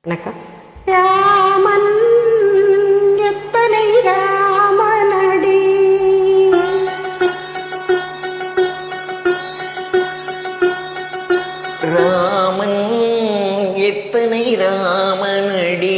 வணக்கம். ராமன் எத்தனை ராமனடி, ராமன் எத்தனை ராமனடி,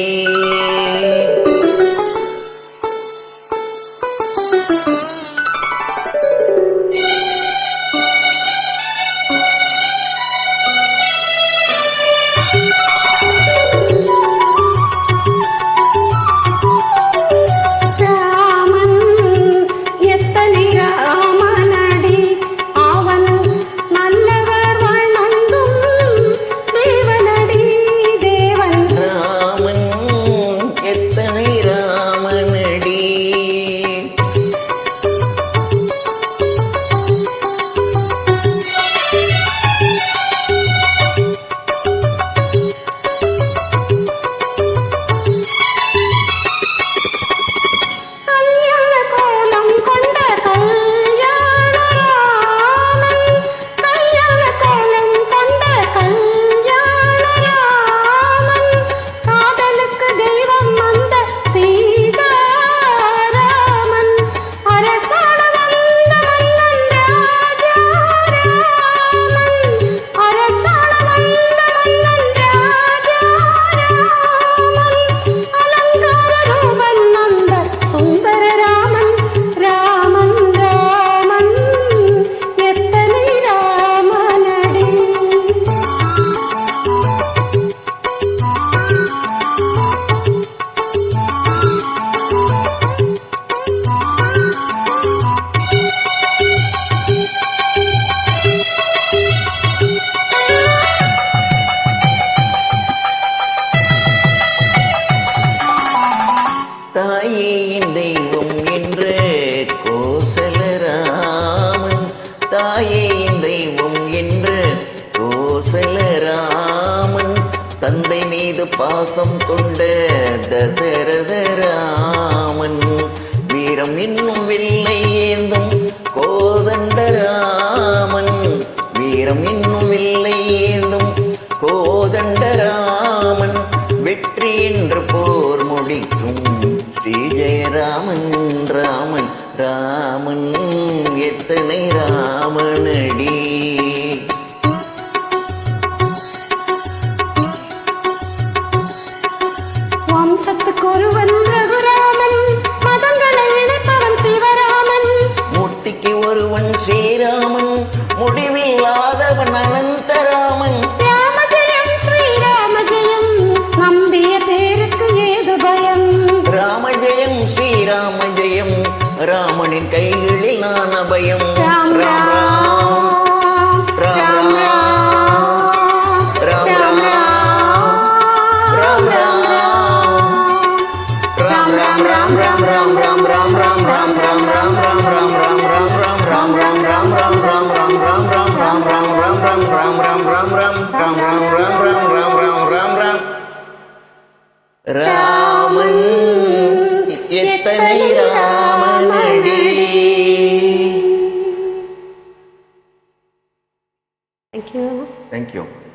தாயேயின் தெய்வம் என்று கோசலராமன், தாயேயின் தெய்வம் என்று கோசலராமன், தந்தை மீது பாசம் கொண்ட தசரதராமன், வீரம் என்னும் வில்லை ஏந்தும் கோதண்டராமன், வீரம் என்னும் வில்லை ஏந்தும் கோதண்டராமன், வெற்றி என்று போர் முடிக்கும் ஸ்ரீ ஜெயராமன். ராமன் ராமன் எத்தனை ராமனடி, வம்சத்துக்கு ஒருவன் ரகுராமன், மதங்களை இணைப்பவன் சிவராமன், மூர்த்திக்கு ஒருவன் ஸ்ரீராமன், முடிவில்லாதவன் அனந்தராமன், ராமஜெயம் ஸ்ரீராமஜெயம், நம்பிய பேருக்கு ஏது பயம், ராமஜெயம் ஸ்ரீராமஜெயம், ராமனின் கைகளில் நான் அபயம். ராம் ராம் ராம் ராம் ராம் ராம் ராமன் எத்தனை ராமனடி. Thank you. Thank you.